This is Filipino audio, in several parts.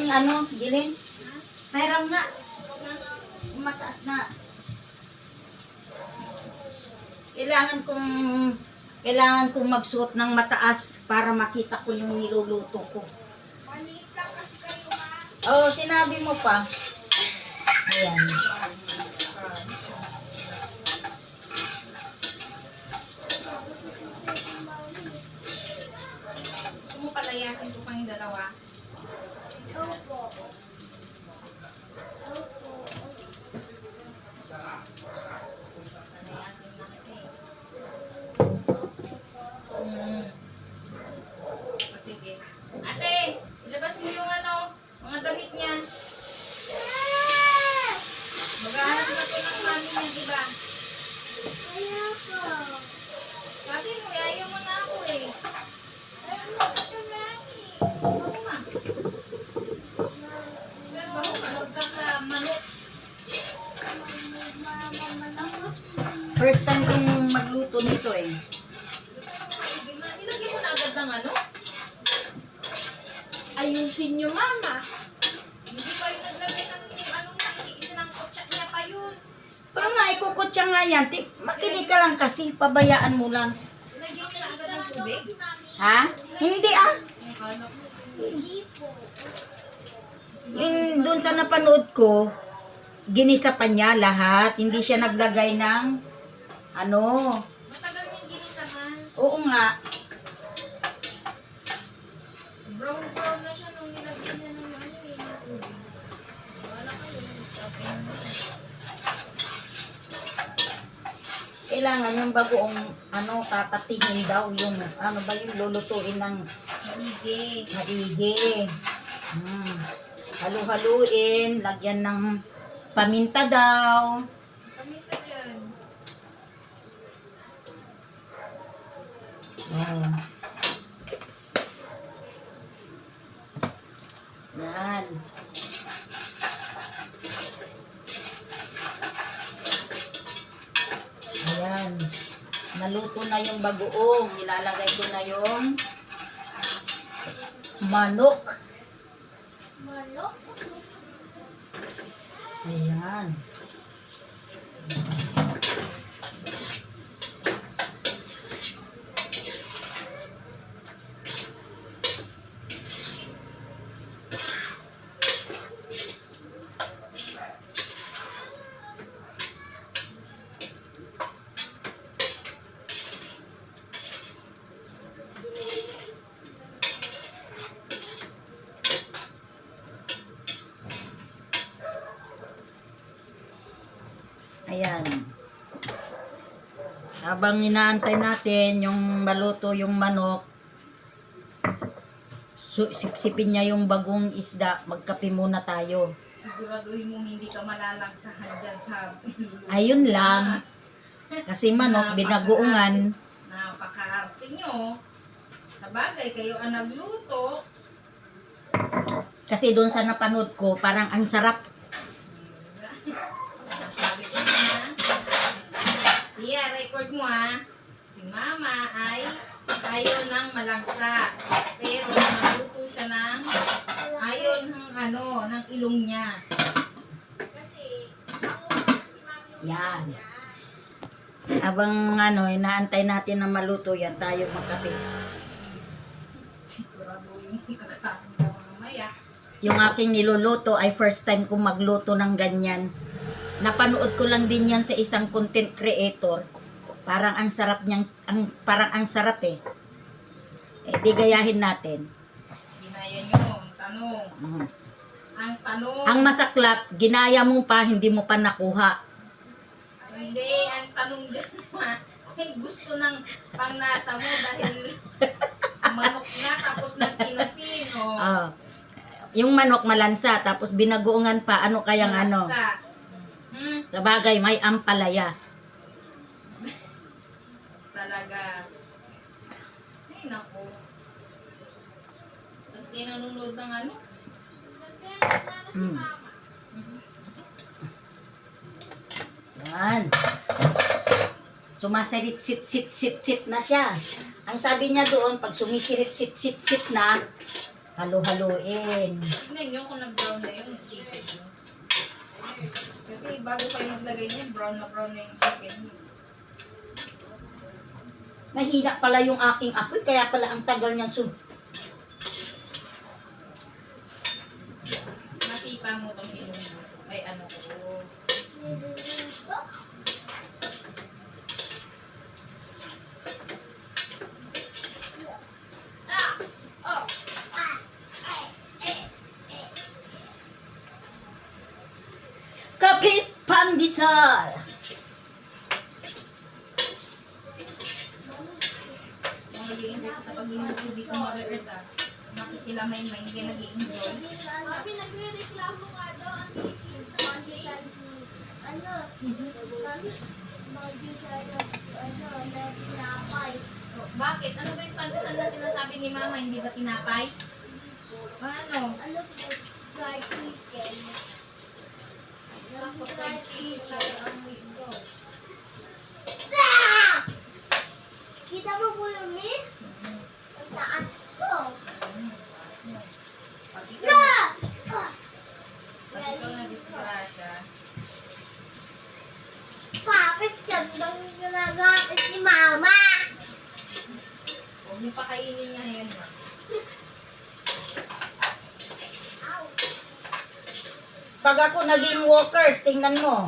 ano, Gilin? Hiram nga. Mataas na. Kailangan kong magsuot ng mataas para makita ko yung niluluto ko. Maliit lang kasi kayo, ma. Oo, sinabi mo pa. Ayan. Gusto mo palayasin ko pang yung dalawa? Opo. Palayasin na kasi. O sige. Ate, ilabas mo yung ano, mga damit niya. Maghahanap na po ng mami niya, di ba? Ayoko. Sabi mo, ayaw mo na ako eh. Ayoko ito lagi. Ako nga. Pero ako, kalog ka sa manok. Mama. First time kong magluto nito eh. Sige na, ilagay mo na agad ng ano? Ayusin niyo, mama. Hindi pa yung naglagay ng ano nga, isinangkotsa niya pa yun. Pa nga, ikukutsa nga yan. Makinig ka lang kasi, pabayaan mo lang. Ilagay mo na agad ng tubig. Ha? Hindi ah. Ang kala ko. Hindi po. Doon sa napanood ko, ginisa pa niya lahat. Hindi siya naglagay ng ano. Matagal yung ginisahan. Oo nga. Brown na siya nung nilagyan niya ng ano eh, ng tubig. Wala kayo. Kailangan yung bagoong ano, tatatingin daw yung ano ba yung lulutuin ng Maigi. maigi. Halu-haluin, lagyan ng paminta daw. Kami pa yan. Oh. Yan. Ayan. Naluto na yung bagoong. Nilalagay ko na yung manok. Manok. Ayan. Ayan. Habang inaantay natin yung maluto yung manok, sipsipin niya yung bagong isda, magkape muna tayo. Siguraduhin mo hindi ka malalagsahan dyan sa Ayun lang. Kasi manok, binagoongan. napaka-arte nyo. Sabagay, kayo ang nagluto. Kasi doon sa napanood ko, parang ang sarap. Sabi ko na, iya, record mo ha. Si mama ay ayaw ng malagsa. Pero magluto siya ng ayaw ng ano, ng ilong niya. Kasi ako si mami. Yan. Habang ano, inaantay natin na maluto yan, tayo magkape. Siguraduhin mo kakain ka mamaya. Yung aking niluluto ay first time kong magluto ng ganyan. Napanood ko lang din yan sa isang content creator. Parang ang sarap niyang, parang ang sarap eh. Eh, di gayahin natin. Ginaya nyo, ang tanong. Mm. Ang tanong. Ang masaklap, ginaya mo pa, hindi mo pa nakuha. Hindi, ang tanong dyan ha, kung gusto ng panglasa mo dahil manok na tapos nagkinasin o Ah, yung manok malansa, tapos binagoongan pa, ano kayang ano. malaksa. Sabagay, may ampalaya. Talaga. Ay, naku. Tapos kayo nanonood ng ano? Mm. Yan. Sumasarit sit na siya. Ang sabi niya doon, pag sumisirit sit na, Halo-haloin. Tignan nyo kung nag-brown na yung chicken nyo. Kasi bago kayo maglagay nyo, brown na yung chicken nyo. Mahina pala yung aking apoy, kaya pala ang tagal niyang Masipa mo itong ilong mo. Ay ano ko. Niluluto. Oh. Kapit Pandesal. Kung nag-i-enjoy ko sa pagluluto dito Mother Earth makikilamay-may hindi nag-i-enjoy. Mami, nagre-reklamo nga daw ang pandesal. Ano? Mami, pandesal na tinapay. Bakit? Ano ba yung pandesal na sinasabi ni Mama? Hindi ba tinapay? Ano? Ano po? Fried chicken. Ako fried chicken ang ito. Ah! Kita mo po yung meat? Ang taas ko. Pag ikaw, Ah! Ah! pag ikaw na-disgrasya, Bakit yan bang ginagamit si Mama? huwag niyo pa kainin nga yan. Ma. Pag ako naging walkers, tingnan mo.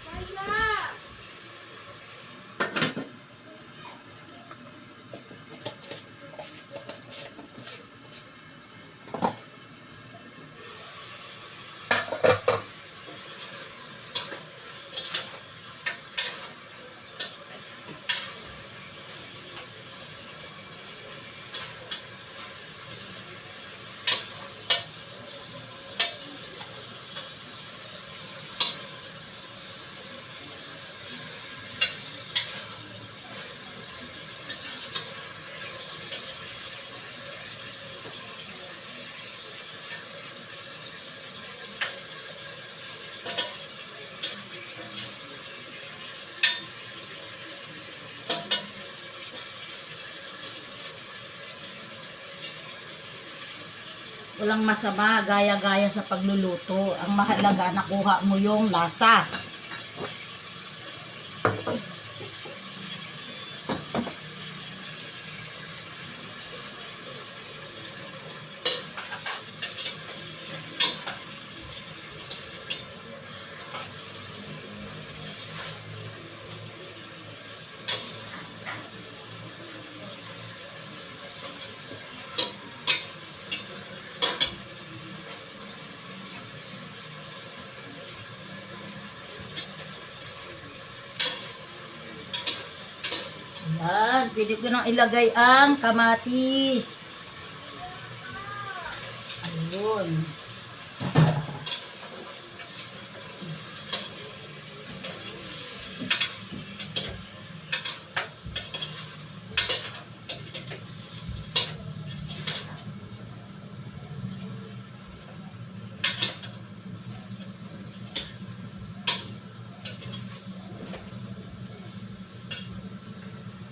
Kaya! Walang masama, gaya-gaya sa pagluluto. Ang mahalaga, nakuha mo yung lasa. Yan, pwede ko nang ilagay ang kamatis. Ayun.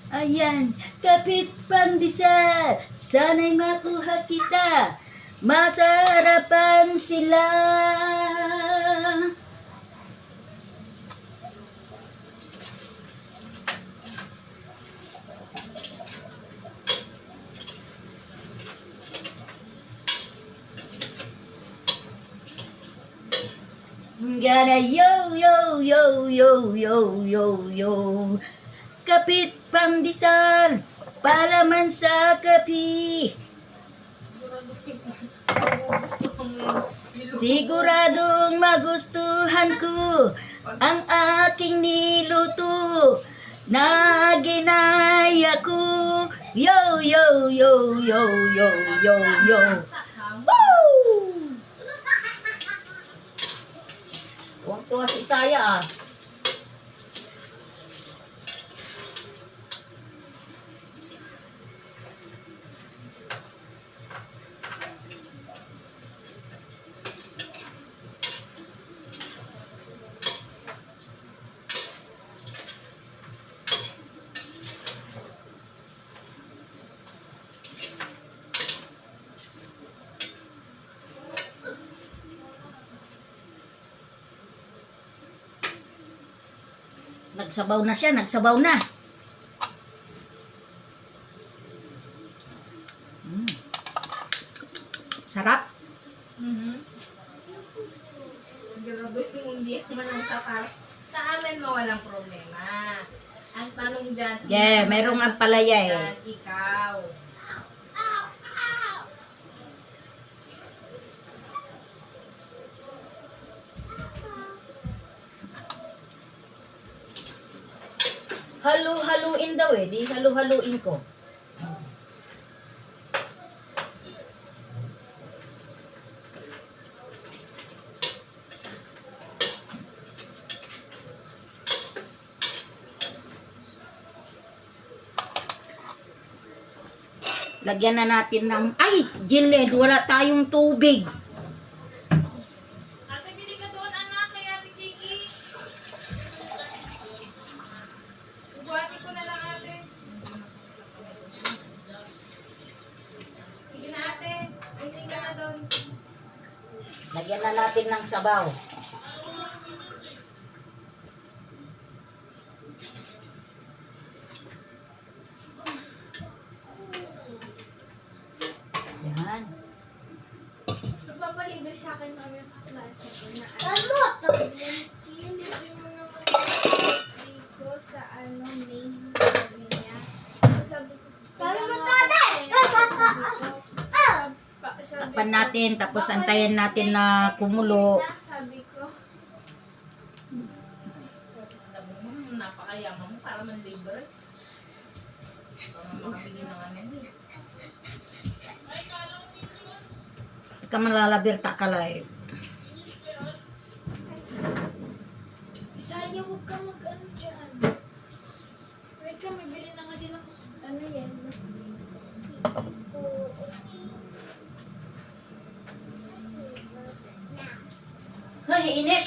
Ayan, kapit pandesal, sana'y makuha kita, masarapan sila. Gana yo yo yo yo yo yo yo. Kapit pandesal, palaman sa kapi. Siguradong magustuhan ko ang aking niluto na ginaya ko. Yo yo yo yo yo yo yo. Woo! Tuwa si Isaya ah. Nagsabaw na siya, nagsabaw na. Mm. Sarap. Grabe yung hindi man sa para. Sa amin mo walang problema. Ang tanong dyan, Yeah, merong ampalaya eh. dyan, ikaw. Halu-haluin daw eh. Di halu-haluin ko. Lagyan na natin ng... Ay! Giled, wala tayong tubig. Ate, bili ka doon, anak, kay Ate Chiki. Buhati ko na lang, ate. Sige na, ate. Bili ka na doon. Lagyan na natin ng sabaw. Yan. Nagpapalibre sa akin kami ng klase ko na ano. Libre mo naman ko sa ano, main sabi niya. Sabi ko, sabi mo Takpan natin, tapos antayin natin na kumulo. Sabi ko, Napakayaman mo para man-labor. Para makabili ng ano eh. Ika malalabir takalay. Isaya, huwag ka mag-ano dyan. Wait lang, may bili na nga din ako. Ano yan? Ay, init.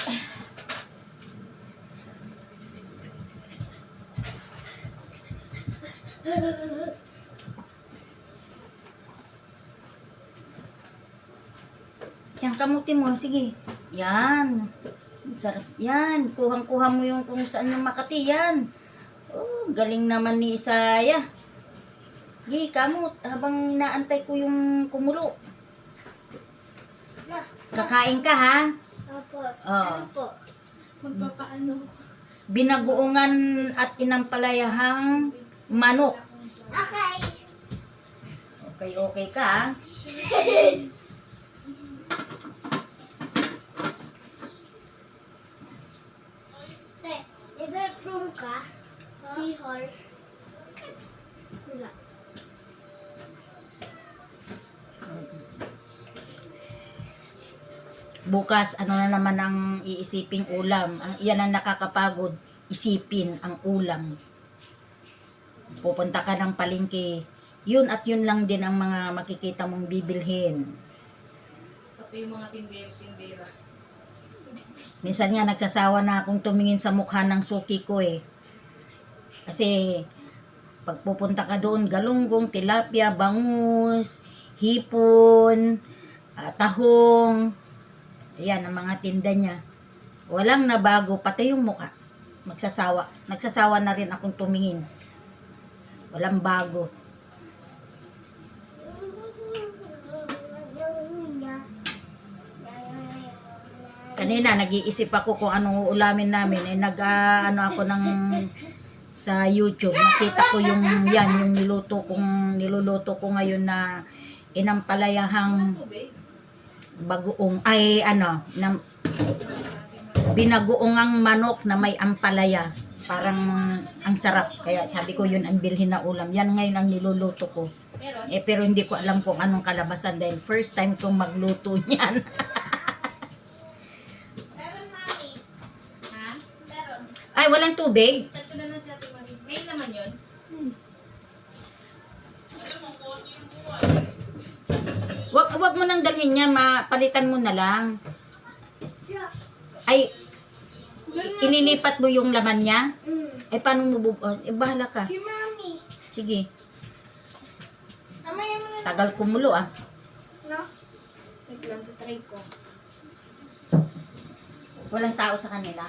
Yan, kamuti mo. Sige. Yan. Sarap. Yan. Kuhang-kuha mo yung kung saan yung Makati. Yan. Oh, galing naman ni Isaya. Sige, kamot. Habang inaantay ko yung kumulo. Kakain ka, ha? Tapos, Oo. ano po? Magpapaano? Binagoongan at inampalayahang manok. Okay. Okay, okay ka, ha? Te, i-bedroom ka? Seahorse? Wala. Bukas, ano na naman ang iisiping ulam. Yan ang nakakapagod. Isipin ang ulam. Pupunta ka ng palengke. Yun at yun lang din ang mga makikita mong bibilhin. Pati yung mga tindera. Minsan nga nagsasawa na akong tumingin sa mukha ng suki ko eh. Kasi pag pupunta ka doon, galunggong, tilapia, bangus, hipon, tahong. Ayan ang mga tinda niya. Walang nabago, pati yung mukha. Nagsasawa na rin akong tumingin. Walang bago. Kanina nag-iisip ako kung anong ulamin namin eh ano ako ng sa YouTube. Nakita ko yung niluluto ko ngayon na inampalayahang Tubig. bagoong binagoongang manok na may ampalaya. Parang ang sarap. Kaya sabi ko yun ang bilhin na ulam. Yan ngayon ang niluluto ko. Meron. Pero hindi ko alam kung anong kalabasan dahil first time kong magluto niyan. Meron, mami. Ha? Meron. Ay, walang tubig. Chat ko na lang sa Ate Marie. May naman yun. Wag mo nang dalhin niya, palitan mo na lang. Ay, ililipat mo yung laman niya? Eh, paano mo bahala ka. Si mami. Sige, Mamaya mo na. tagal kumulo ah. No? Wait lang, try ko. Walang tao sa kanila?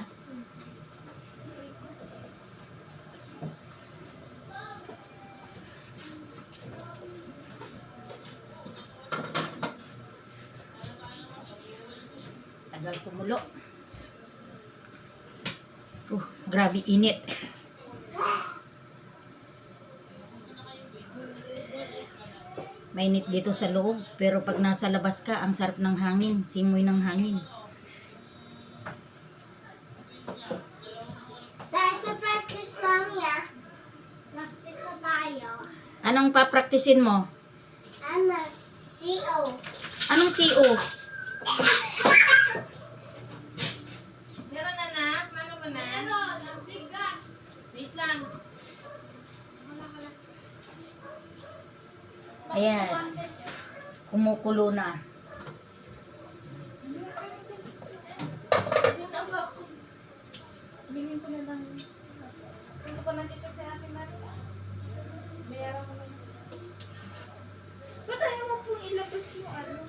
Tumulo. Grabe init. Mainit dito sa loob, pero pag nasa labas ka, ang sarap ng hangin, simoy ng hangin. That's a practice, Mommy, ah. Practice na tayo. Anong papraktisin mo? I'm a CO. Anong CO? Meron anak? Ano mo na? Meron, ang bigat. Wait lang. Ayan, kumukulo na. Bilhin ko na lang. Hindi ko na dito sa akin na. Meron ko na. Ba't ayaw mo pong ilabas yung ano?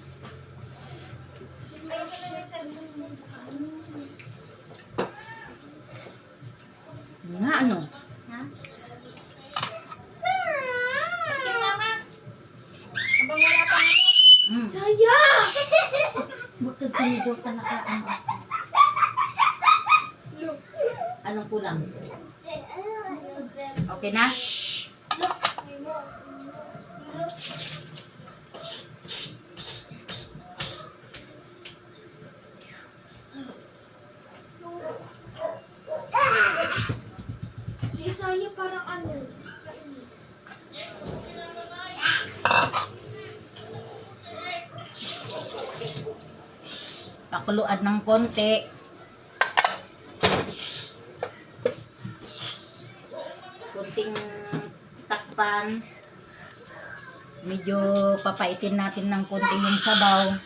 Ayaw ko na yung cellphone mo. Nga ano? Ha? Sarap! Okay, mama. Habang wala pang ano. Sayang! Huwag kang sumugot na ano. Anong kulang? Okay na? Si Saya parang ano? Kainis. Pakuluan ng konti. Konting takpan. Medyo papaitin natin ng konti yung sabaw.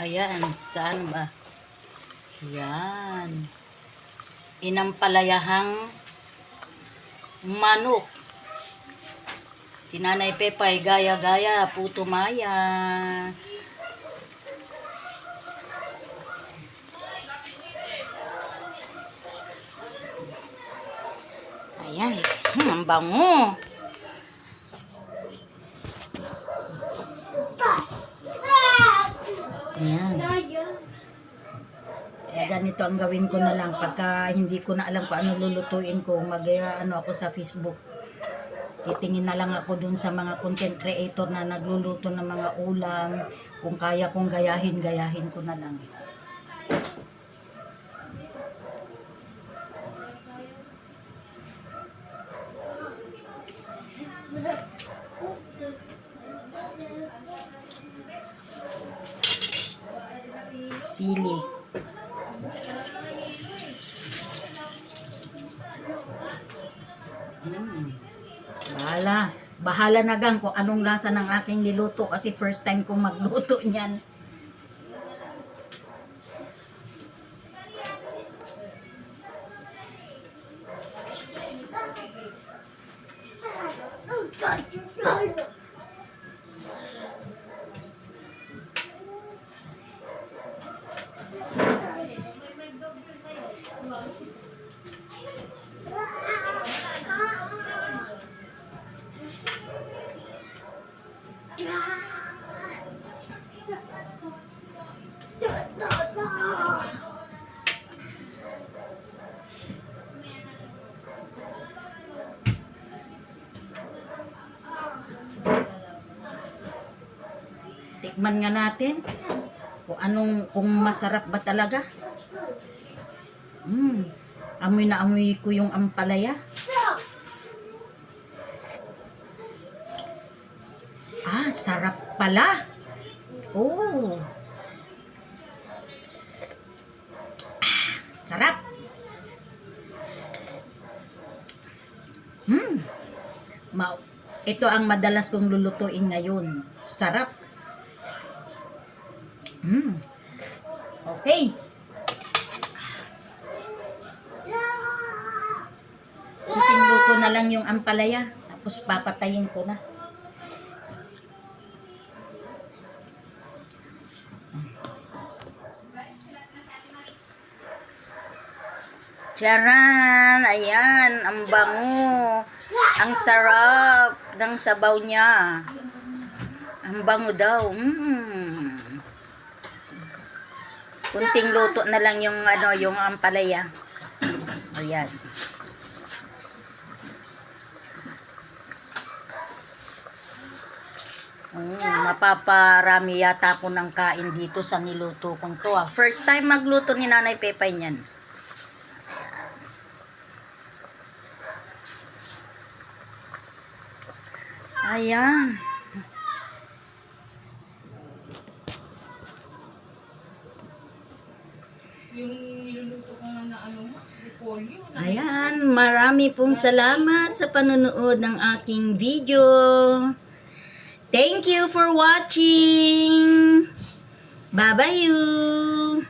Ayan, saan ba? Ayan. Inampalayahang manok. Si Nanay Pepay, gaya-gaya, puto maya. Ayan, ang bango. Ayan. Sayang. Eh, ganito ang gawin ko na lang. Pagka hindi ko na alam kung ano lulutuin ko, ano ako sa Facebook. Titingin na lang ako dun sa mga content creator na nagluluto ng mga ulam. Kung kaya kong gayahin, gayahin ko na lang. Sili. Bahala na gang kung anong lasa ng aking niluto kasi first time kong magluto niyan. Tikman nga natin kung masarap ba talaga. Amoy na amoy ko yung ampalaya. Sarap pala. Oh. Sarap. Ito ang madalas kong lulutuin ngayon. Sarap. Okay. Kunting luto na lang yung ampalaya. Tapos papatayin ko na. Charan! Ayan, ang bango. Ang sarap ng sabaw niya. Ang bango daw. Kunting luto na lang yung yung ampalaya. Ayan. Mapaparami yata ako ng kain dito sa niluto kong to. First time magluto ni Nanay Pepay niyan. Ayan. Yung niluluto ko nga na repolyo. Ayan, marami pong salamat sa panonood ng aking video. Thank you for watching. Bye-bye you.